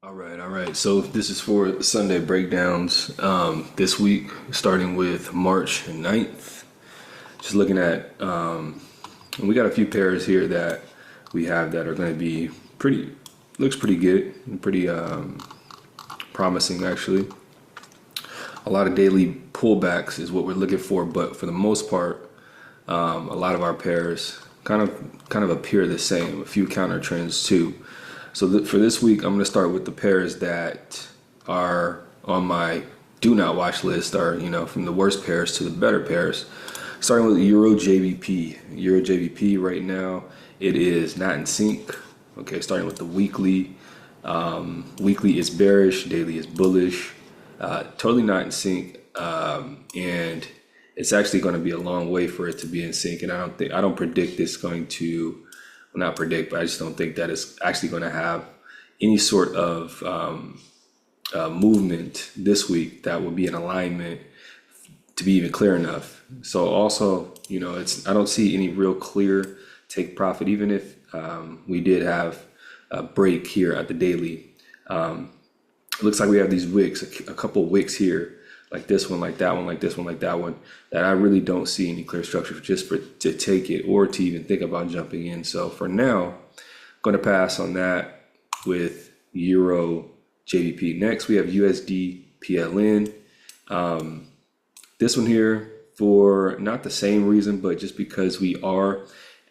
All right. So this is for Sunday breakdowns. This week, starting with March 9th. Just looking at, and we got a few pairs here that we have that are going to be pretty, looks pretty good, and pretty promising actually. A lot of daily pullbacks is what we're looking for, but for the most part, a lot of our pairs kind of appear the same. A few counter trends too. So for this week, I'm going to start with the pairs that are on my do not watch list, or from the worst pairs to the better pairs. Starting with Euro JVP. Euro JVP right now, it is not in sync. Okay, starting with the weekly. Weekly is bearish, daily is bullish. Totally not in sync, and it's actually going to be a long way for it to be in sync. And I don't predict this going to, well, not predict, but I just don't think that it's actually going to have any sort of movement this week that will be in alignment to be even clear enough. So also, I don't see any real clear take profit, even if we did have a break here at the daily. It looks like we have these wicks, a couple wicks here, like this one, like that one, like this one, like that one, that I really don't see any clear structure to take it or to even think about jumping in. So for now, I'm going to pass on that with Euro JVP. Next, we have USD PLN. This one here, for not the same reason, but just because we are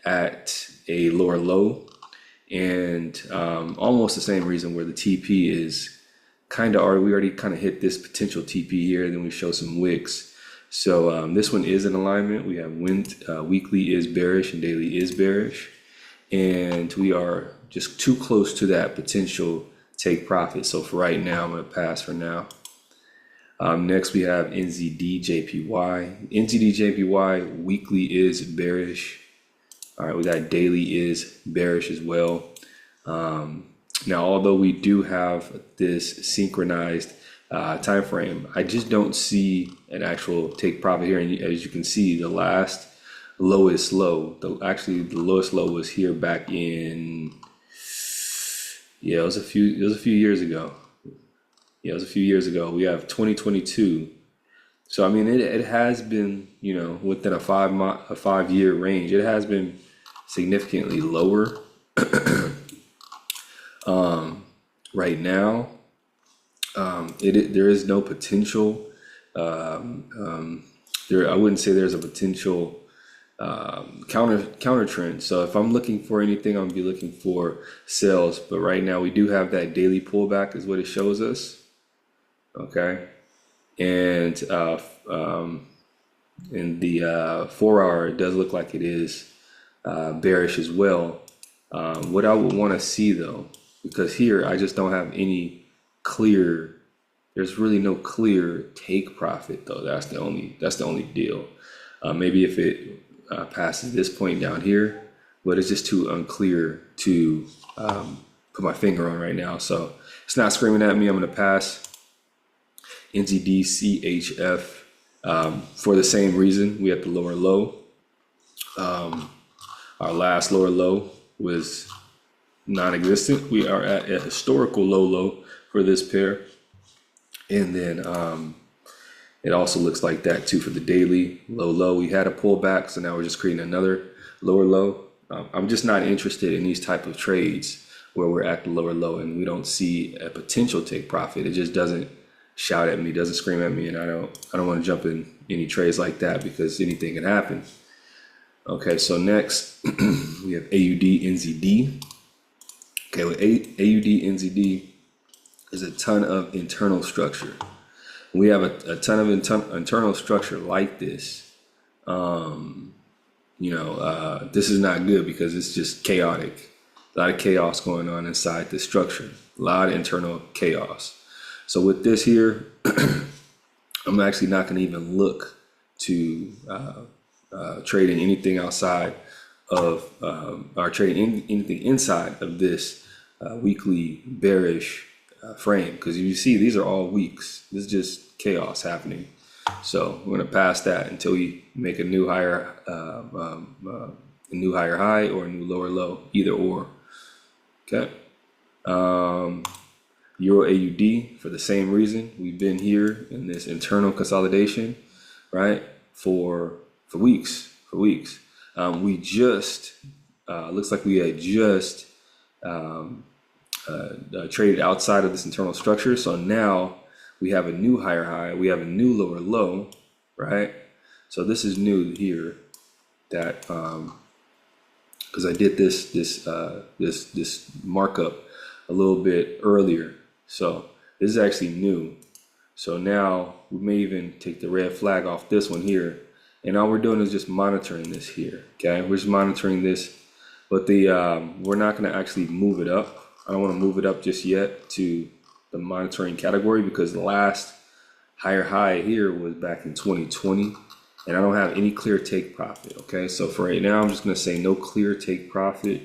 at a lower low, and almost the same reason where the TP is we already kind of hit this potential TP here. Then we show some wicks. So this one is in alignment. We have weekly is bearish and daily is bearish, and we are just too close to that potential take profit. So for right now, I'm going to pass for now. Next, we have NZD JPY. NZD JPY weekly is bearish. All right, we got daily is bearish as well. Now, although we do have this synchronized time frame, I just don't see an actual take profit here. And as you can see, the last lowest low, the lowest low was here back in, it was a few years ago. Yeah, it was a few years ago. We have 2022. So I mean, it has been, within a 5 year range, it has been significantly lower. Right now, there is no potential. I wouldn't say there's a potential counter trend. So if I'm looking for anything, I'm gonna be looking for sales. But right now, we do have that daily pullback, is what it shows us. Okay, and in the 4 hour, it does look like it is bearish as well. What I would want to see though, because here I just don't have any clear, there's really no clear take profit though. That's the only deal. Maybe if it passes this point down here, but it's just too unclear to put my finger on right now. So it's not screaming at me. I'm going to pass. NZD CHF, for the same reason. We have the lower low. Our last lower low was non-existent. We are at a historical low for this pair, and then it also looks like that too for the daily low. We had a pullback, so now we're just creating another lower low. I'm just not interested in these type of trades where we're at the lower low and we don't see a potential take profit. It just doesn't shout at me, doesn't scream at me, and I don't want to jump in any trades like that because anything can happen. Okay, so next we have AUD NZD. Okay, with AUD NZD, there's a ton of internal structure. We have a ton of internal structure like this. This is not good because it's just chaotic. A lot of chaos going on inside the structure. A lot of internal chaos. So with this here, I'm actually not going to even look to trading anything outside of, or trading anything inside of this weekly bearish frame, because you see these are all weeks. This is just chaos happening. So we're going to pass that until we make a new higher high or a new lower low, either or. Okay. Euro AUD for the same reason. We've been here in this internal consolidation, right, for weeks, we just looks like we had just traded outside of this internal structure. So now we have a new higher high, we have a new lower low, right? So this is new here, that because I did this markup a little bit earlier. So this is actually new. So now we may even take the red flag off this one here. And all we're doing is just monitoring this here. Okay, we're just monitoring this, but we're not going to actually move it up. I don't want to move it up just yet to the monitoring category, because the last higher high here was back in 2020, and I don't have any clear take profit. Okay, so for right now, I'm just going to say no clear take profit,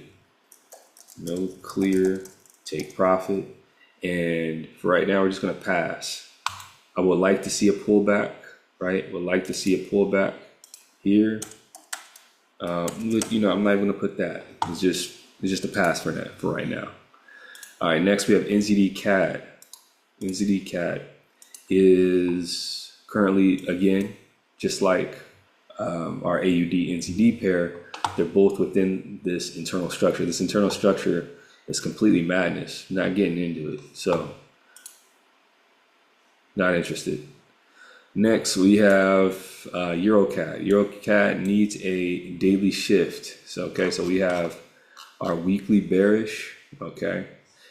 no clear take profit. And for right now, we're just going to pass. I would like to see a pullback, right? Would like to see a pullback here. You know, I'm not even going to put that. It's just a pass for that for right now. All right, next we have NZD CAD. NZD CAD is currently, again, just like our AUD NZD pair, they're both within this internal structure. This internal structure is completely madness. Not getting into it, so not interested. Next we have EuroCAD. EuroCAD needs a daily shift. So okay, so we have our weekly bearish. Okay,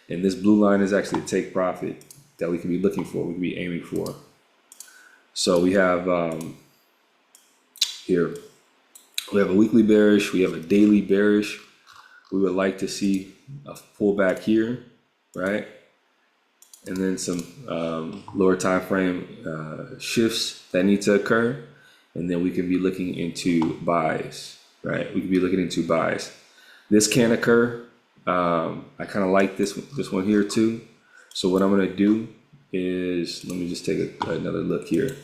and this blue line is actually a take profit that we can be looking for. We can be aiming for. So we have here we have a weekly bearish. We have a daily bearish. We would like to see a pullback here, right? And then some lower time frame shifts that need to occur, and then we can be looking into buys, right? We can be looking into buys. This can occur. I kind of like this one here too. So what I'm going to do is, let me just take another look here.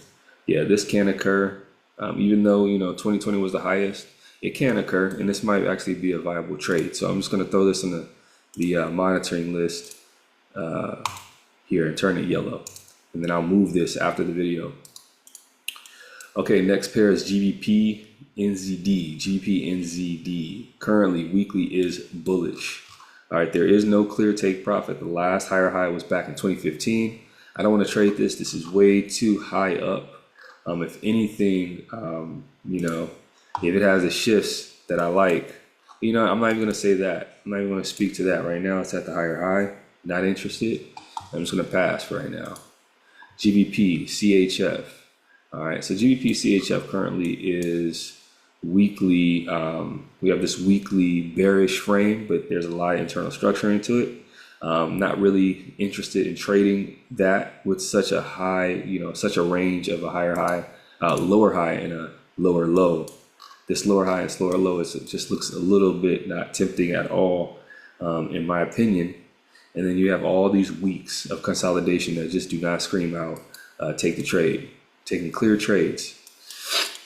Yeah, this can occur. Even though, you know, 2020 was the highest, it can occur, and this might actually be a viable trade. So I'm just going to throw this in the monitoring list here and turn it yellow, and then I'll move this after the video. Okay, next pair is GBP NZD. GBP NZD currently weekly is bullish. All right, there is no clear take profit. The last higher high was back in 2015. I don't want to trade this. This is way too high up. If anything, you know, if it has the shifts that I like, you know, I'm not even going to say that. I'm not even going to speak to that right now. It's at the higher high. Not interested. I'm just going to pass for right now. GBP CHF. All right, so GBP CHF currently is weekly. We have this weekly bearish frame, but there's a lot of internal structure into it. Not really interested in trading that with such a high, you know, such a range of a higher high, lower high, and a lower low. This lower high and lower low it just looks a little bit not tempting at all, in my opinion. And then you have all these weeks of consolidation that just do not scream out, take the trade, taking clear trades.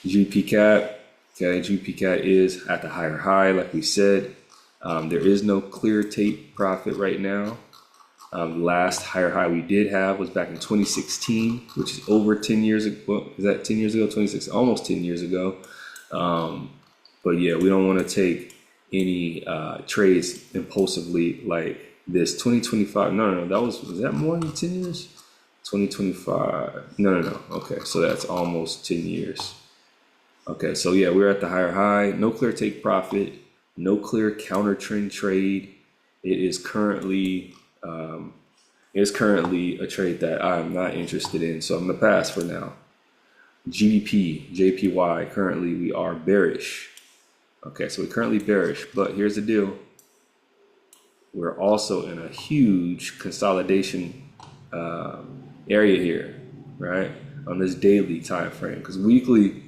GBP CAD, okay, GBP CAD is at the higher high, like we said. There is no clear take profit right now. Last higher high we did have was back in 2016, which is over 10 years ago. Well, is that 10 years ago? 26, almost 10 years ago. But yeah, we don't want to take any trades impulsively like this. 2025, no, was that more than 10 years? 2025, no. Okay, so that's almost 10 years. Okay, so yeah, we're at the higher high. No clear take profit. No clear counter trend trade. It is currently a trade that I'm not interested in, so I'm gonna pass for now. GBP, JPY, currently we are bearish. Okay, so we're currently bearish, but here's the deal. We're also in a huge consolidation area here, right? On this daily time frame, because weekly,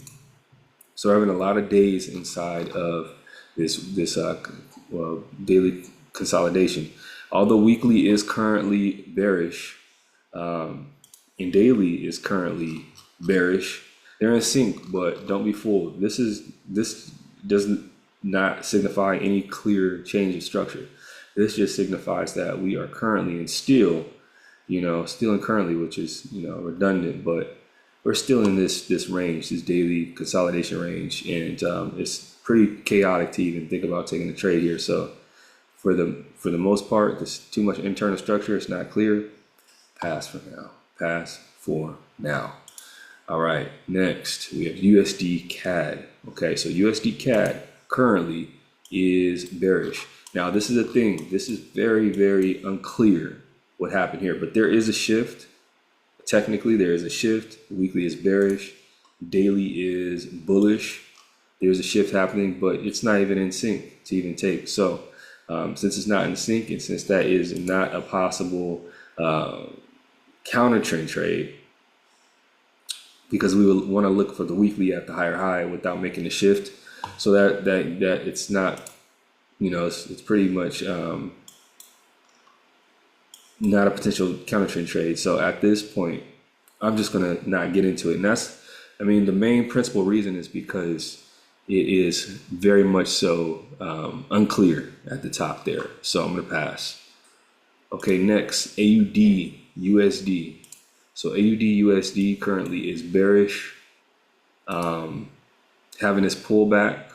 so we're having a lot of days inside of this daily consolidation. Although weekly is currently bearish, and daily is currently bearish, they're in sync, but don't be fooled. This does not signify any clear change of structure. This just signifies that we are currently and still still in currently, which is, redundant, but we're still in this range, this daily consolidation range, and it's pretty chaotic to even think about taking a trade here. So for the most part, there's too much internal structure. It's not clear. Pass for now. Pass for now. All right, next we have USD CAD. Okay, so USD CAD currently is bearish. Now this is a thing. This is very, very unclear what happened here, but there is a shift. Technically, there is a shift. Weekly is bearish. Daily is bullish. There's a shift happening, but it's not even in sync to even take. So since it's not in sync, and since that is not a possible counter trend trade, because we will want to look for the weekly at the higher high without making the shift, so that it's not, it's pretty much not a potential counter trend trade. So at this point, I'm just gonna not get into it. And the main principal reason is because it is very much so unclear at the top there. So I'm gonna pass. Okay, next, AUD USD. So AUD USD currently is bearish, having this pullback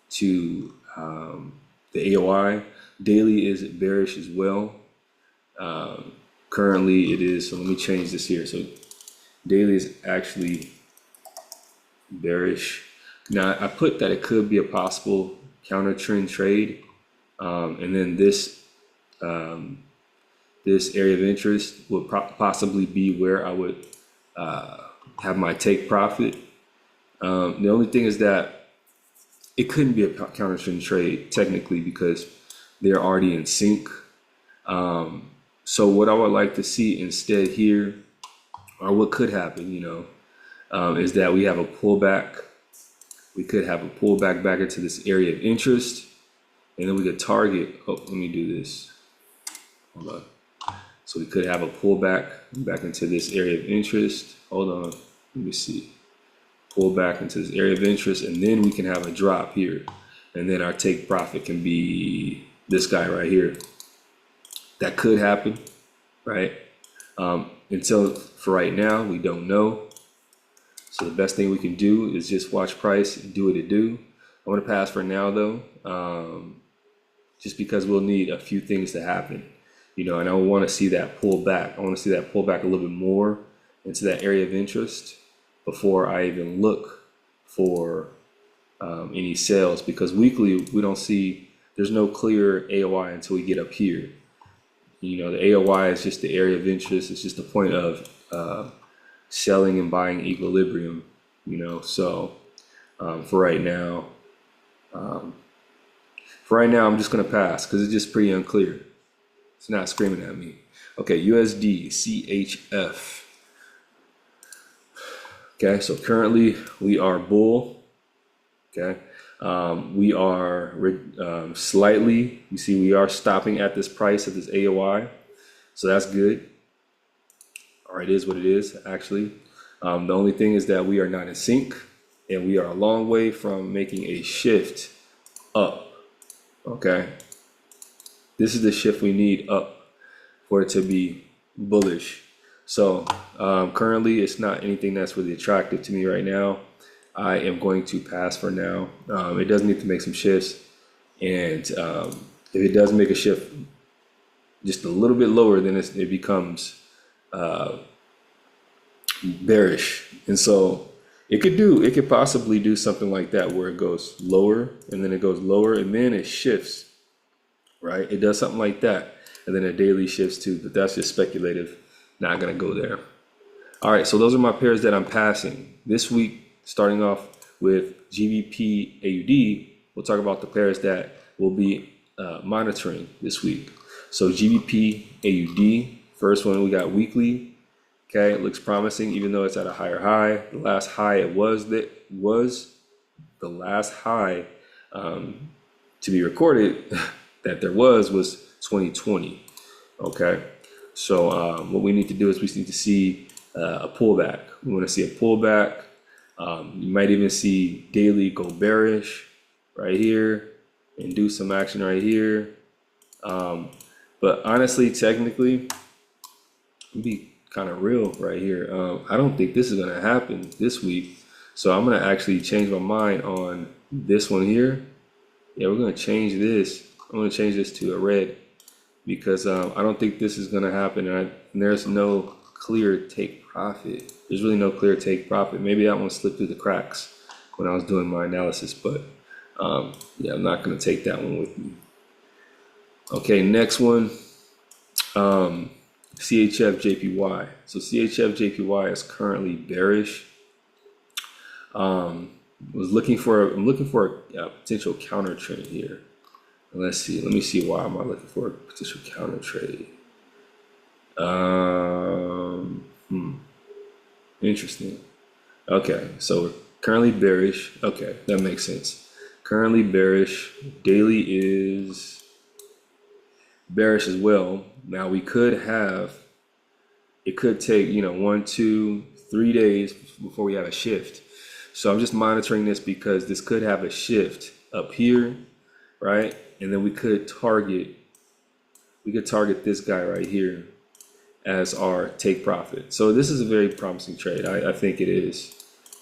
to the AOI. Daily is bearish as well. Currently it is, so let me change this here. So daily is actually bearish. Now I put that it could be a possible counter trend trade, and then this area of interest would possibly be where I would have my take profit. The only thing is that it couldn't be a counter trend trade technically because they're already in sync. So what I would like to see instead here, or what could happen, is that we have a pullback. We could have a pullback back into this area of interest, and then we could target. Oh, let me do this. Hold on. So we could have a pullback back into this area of interest. Hold on. Let me see. Pull back into this area of interest, and then we can have a drop here, and then our take profit can be this guy right here. That could happen, right? Until for right now, we don't know. So the best thing we can do is just watch price and do what it do. I want to pass for now though, just because we'll need a few things to happen, and I want to see that pull back. I want to see that pull back a little bit more into that area of interest before I even look for any sales, because weekly we don't see, there's no clear AOI until we get up here. The AOI is just the area of interest. It's just the point of selling and buying equilibrium, so for right now, I'm just going to pass because it's just pretty unclear. It's not screaming at me. Okay, USD CHF. Okay, so currently we are bull. Okay, we are slightly, you see we are stopping at this price at this AOI, so that's good. All right, it is what it is actually. The only thing is that we are not in sync, and we are a long way from making a shift up. Okay, this is the shift we need up for it to be bullish. So currently it's not anything that's really attractive to me right now. I am going to pass for now. It does need to make some shifts, and if it does make a shift just a little bit lower, then it becomes bearish. And so it could possibly do something like that, where it goes lower and then it goes lower and then it shifts, right? It does something like that, and then a daily shifts too, but that's just speculative. Not gonna go there. All right, so those are my pairs that I'm passing this week. Starting off with GBP AUD, we'll talk about the pairs that we'll be monitoring this week. So GBP AUD, first one we got weekly. Okay, it looks promising, even though it's at a higher high. The last high the last high to be recorded that there was 2020. Okay, so what we need to do is we need to see a pullback. We want to see a pullback. You might even see daily go bearish right here and do some action right here. But honestly, technically, be kind of real right here. I don't think this is gonna happen this week, so I'm gonna actually change my mind on this one here. Yeah, we're gonna change this. I'm gonna change this to a red because I don't think this is gonna happen, and there's no clear take profit. There's really no clear take profit. Maybe that one slipped through the cracks when I was doing my analysis, but yeah, I'm not gonna take that one with me. Okay, next one. CHF JPY. So CHF JPY is currently bearish. I'm looking for a potential counter trend here. Let's see. Let me see why am I looking for a potential counter trade. Interesting. Okay, so we're currently bearish. Okay, that makes sense. Currently bearish. Daily is bearish as well. Now we could have, it could take, 1, 2, 3 days before we have a shift. So I'm just monitoring this because this could have a shift up here, right? And then we could target this guy right here as our take profit. So this is a very promising trade. I think it is.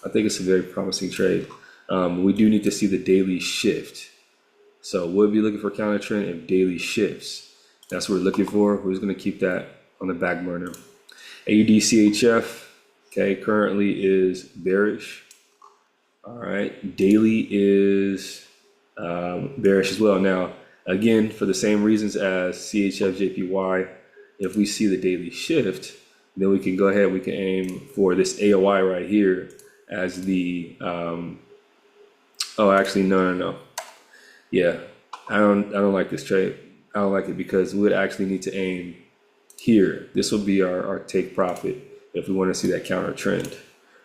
I think it's a very promising trade. We do need to see the daily shift. So we'll be looking for counter trend if daily shifts. That's what we're looking for. We're just going to keep that on the back burner. AUD CHF, okay, currently is bearish. All right, daily is bearish as well. Now, again, for the same reasons as CHF JPY, if we see the daily shift, then we can go ahead. We can aim for this AOI right here as the. Oh, actually, no. Yeah, I don't like this trade. I don't like it because we would actually need to aim here. This will be our take profit if we want to see that counter trend.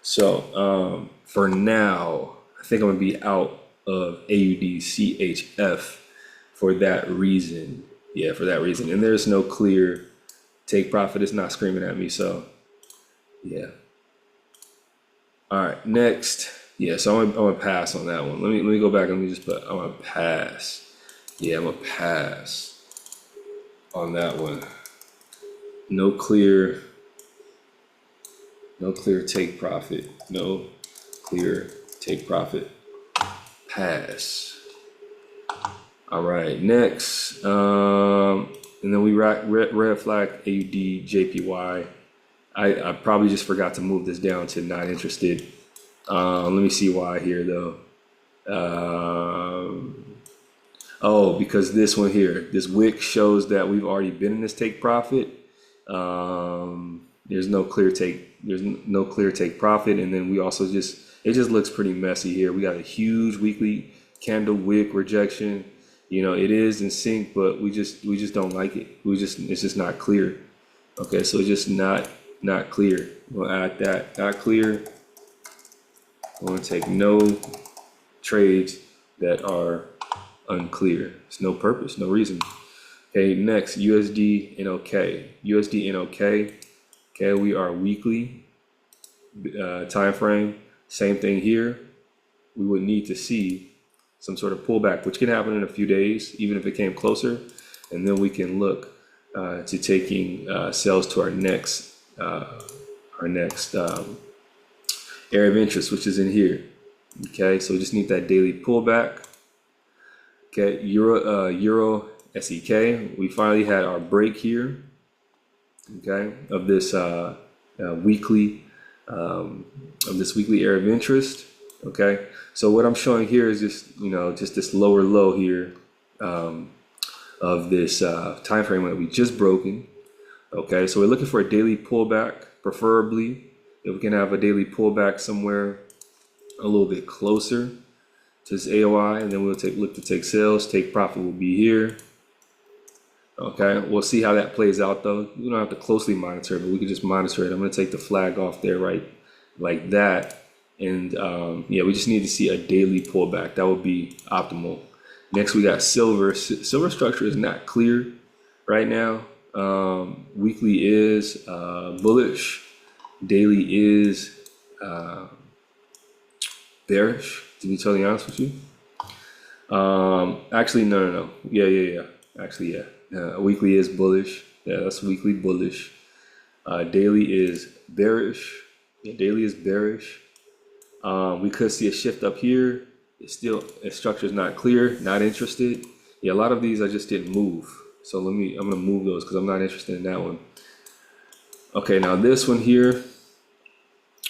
So for now, I think I'm gonna be out of AUD CHF for that reason. Yeah, for that reason. And there's no clear take profit. It's not screaming at me. So yeah. All right, next. Yeah, so I'm gonna pass on that one. Let me go back and let me just put. I'm gonna pass. Yeah, I'm gonna pass on that one. No clear take profit. No clear take profit. Pass. All right, next. And then we red flag AUD JPY. I probably just forgot to move this down to not interested. Let me see why here though. Oh, because this one here, this wick shows that we've already been in this take profit. There's no clear take profit, and then we also it just looks pretty messy here. We got a huge weekly candle wick rejection. It is in sync, but we just don't like it. It's just not clear. Okay, so it's just not clear. We'll add that, not clear. I want to take no trades that are unclear. It's no purpose, no reason. Okay, next, USD NOK. USD NOK. Okay, we are weekly time frame. Same thing here. We would need to see some sort of pullback, which can happen in a few days, even if it came closer. And then we can look to taking sales to our next area of interest, which is in here. Okay, so we just need that daily pullback. Okay, Euro SEK. We finally had our break here. Okay, of this weekly area of interest. Okay, so what I'm showing here is just this lower low here of this time frame that we just broken. Okay, so we're looking for a daily pullback, preferably if we can have a daily pullback somewhere a little bit closer to this AOI, and then we'll look to take sales. Take profit will be here. Okay, we'll see how that plays out though. We don't have to closely monitor it, but we can just monitor it. I'm going to take the flag off there, right, like that. And yeah, we just need to see a daily pullback. That would be optimal. Next, we got silver. Silver structure is not clear right now. Weekly is bullish. Daily is bearish, to be totally honest with you. Actually, no. Yeah. Actually, yeah. Weekly is bullish. Yeah, that's weekly bullish. Daily is bearish. Yeah, daily is bearish. We could see a shift up here. It's still, its structure is not clear, not interested. Yeah, a lot of these I just didn't move. So I'm gonna move those because I'm not interested in that one. Okay, now this one here,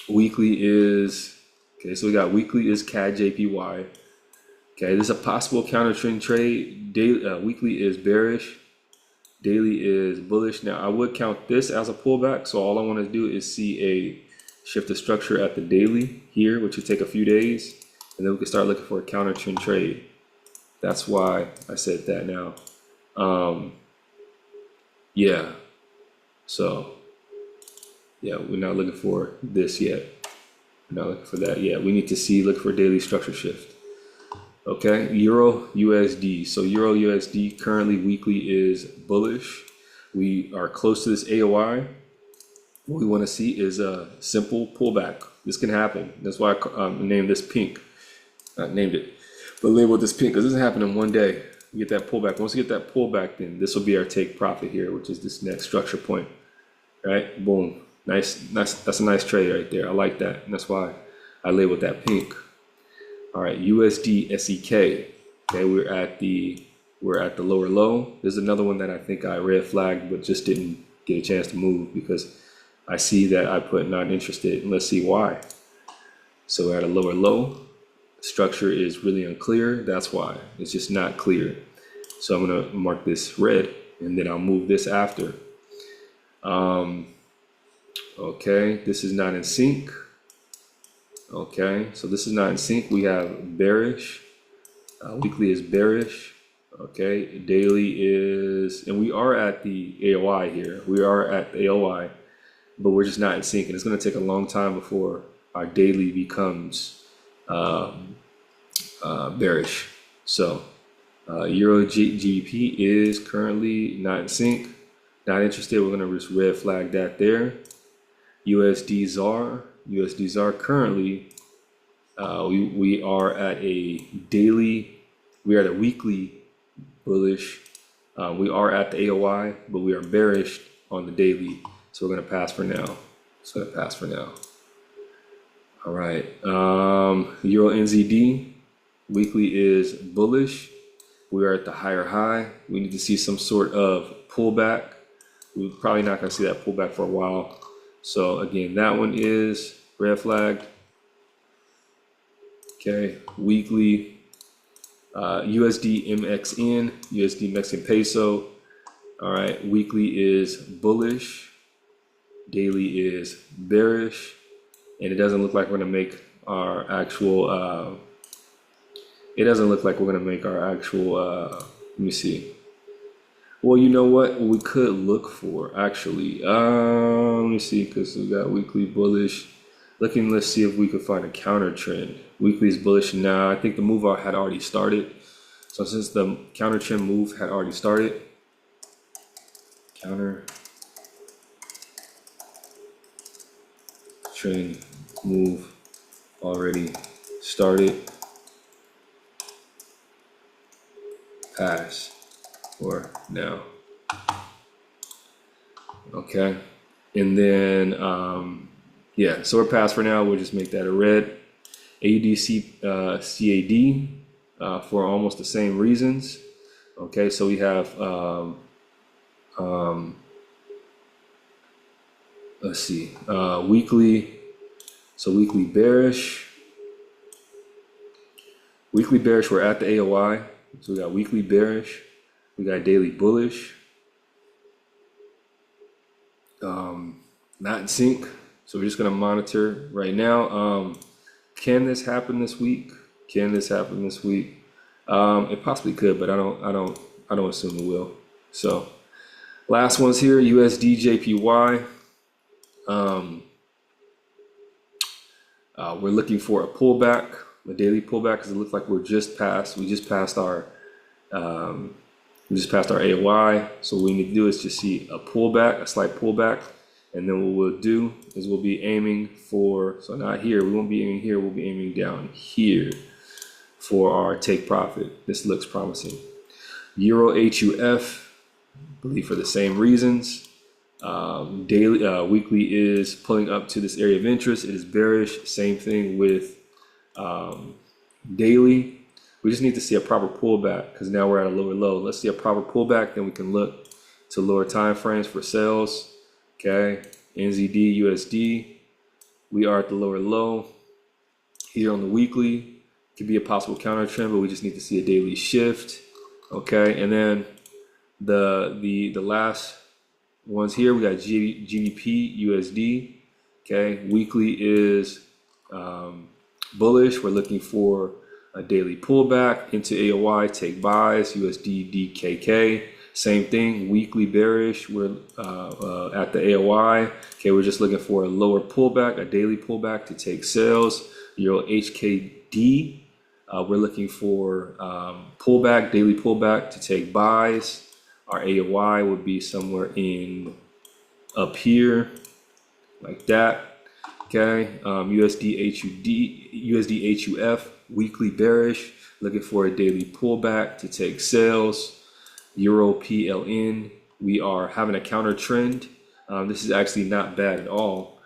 weekly is, okay, so we got weekly is CAD JPY. Okay, this is a possible counter trend trade. Daily, weekly is bearish. Daily is bullish. Now I would count this as a pullback. So all I want to do is see a shift of structure at the daily here, which would take a few days. And then we can start looking for a counter trend trade. That's why I said that now. Yeah. So yeah, we're not looking for this yet. We're not looking for that yet. We need to look for a daily structure shift. Okay, Euro USD. So Euro USD currently weekly is bullish. We are close to this AOI. What we want to see is a simple pullback. This can happen. That's why I named this pink. Not named it, but labeled this pink because this happen in one day. We get that pullback. Once we get that pullback, then this will be our take profit here, which is this next structure point. Right? Boom. Nice. That's a nice trade right there. I like that. And that's why I labeled that pink. All right, USD SEK. Okay, we're at the lower low. There's another one that I think I red flagged, but just didn't get a chance to move because I see that I put not interested. And let's see why. So we're at a lower low. Structure is really unclear. That's why it's just not clear. So I'm gonna mark this red, and then I'll move this after. Okay, this is not in sync. Okay, so this is not in sync. We have bearish. Weekly is bearish. Okay, daily is, and we are at the AOI here. We are at the AOI, but we're just not in sync. And it's going to take a long time before our daily becomes bearish. So Euro GBP is currently not in sync. Not interested. We're going to just red flag that there. USD ZAR currently, we are at a daily, we are at a weekly bullish. We are at the AOI, but we are bearish on the daily. So we're gonna pass for now. All right, Euro NZD, weekly is bullish. We are at the higher high. We need to see some sort of pullback. We're probably not gonna see that pullback for a while. So again, that one is red flagged. Okay, weekly, USD MXN, USD Mexican peso. All right, weekly is bullish. Daily is bearish. And it doesn't look like we're gonna make our actual, let me see. Well, you know what we could look for actually. Let me see, because we got weekly bullish. Let's see if we could find a counter trend. Weekly is bullish now. I think the move had already started. So since the counter trend move had already started, counter trend move already started. Pass. For now. Okay, and then yeah, so we're past for now. We'll just make that a red. AUDC CAD for almost the same reasons. Okay, so we have let's see, weekly. So weekly bearish. Weekly bearish. We're at the AOI. So we got weekly bearish. We got daily bullish, not in sync. So we're just gonna monitor right now. Can this happen this week? It possibly could, but I don't assume it will. So last one's here, USD JPY. We're looking for a pullback, a daily pullback, because it looks like we just passed our AOI. So what we need to do is just see a pullback, a slight pullback. And then what we'll do is we'll be aiming for, so not here, we won't be aiming here, we'll be aiming down here for our take profit. This looks promising. Euro HUF, I believe for the same reasons. Weekly is pulling up to this area of interest. It is bearish. Same thing with daily. We just need to see a proper pullback because now we're at a lower low. Let's see a proper pullback, then we can look to lower time frames for sales. Okay, NZD, USD. We are at the lower low here on the weekly. Could be a possible counter trend, but we just need to see a daily shift. Okay, and then the last ones here, we got GBP, USD. Okay, weekly is bullish. We're looking for a daily pullback into AOI, take buys, USD, DKK. Same thing, weekly bearish. We're at the AOI. Okay, we're just looking for a lower pullback, a daily pullback to take sales. Euro HKD. We're looking for pullback, daily pullback to take buys. Our AOI would be somewhere in up here, like that. Okay, USD HUF, weekly bearish, looking for a daily pullback to take sales. Euro PLN, we are having a counter trend. This is actually not bad at all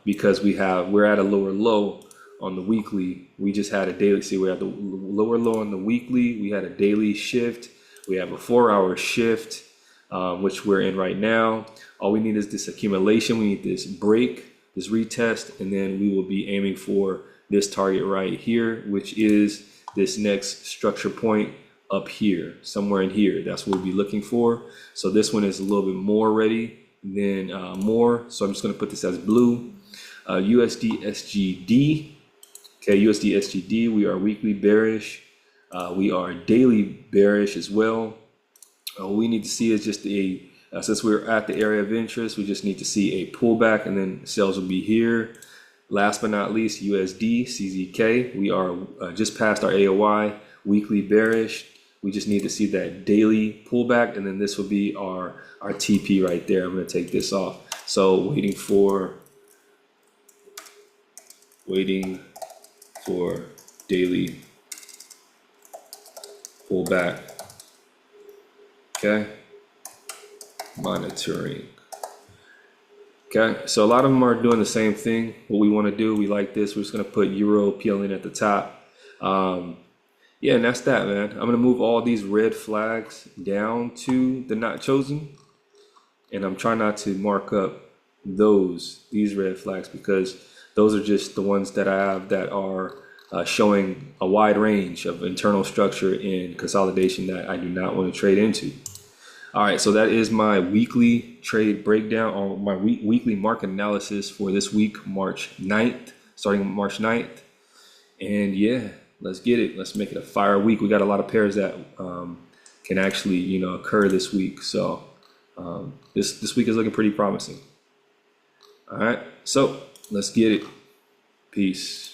because we're at a lower low on the weekly. We just had a daily. See, we're at the lower low on the weekly. We had a daily shift. We have a 4-hour shift, which we're in right now. All we need is this accumulation. We need this break, this retest, and then we will be aiming for this target right here, which is this next structure point up here, somewhere in here. That's what we'll be looking for. So this one is a little bit more ready than more. So I'm just going to put this as blue. USD SGD. Okay, USD SGD, we are weekly bearish. We are daily bearish as well. All we need to see is just since we're at the area of interest, we just need to see a pullback and then sales will be here. Last but not least, USD, CZK, we are just past our AOI, weekly bearish. We just need to see that daily pullback, and then this will be our TP right there. I'm going to take this off. So waiting for daily pullback. Okay, monitoring. Okay, so a lot of them are doing the same thing. What we want to do, we like this. We're just going to put Euro PLN at the top. Yeah, and that's that, man. I'm going to move all these red flags down to the not chosen. And I'm trying not to mark up these red flags because those are just the ones that I have that are showing a wide range of internal structure and consolidation that I do not want to trade into. All right, so that is my weekly trade breakdown, or my weekly market analysis for this week, March 9th, starting March 9th. And yeah, let's get it. Let's make it a fire week. We got a lot of pairs that can actually, occur this week. So this week is looking pretty promising. All right, so let's get it. Peace.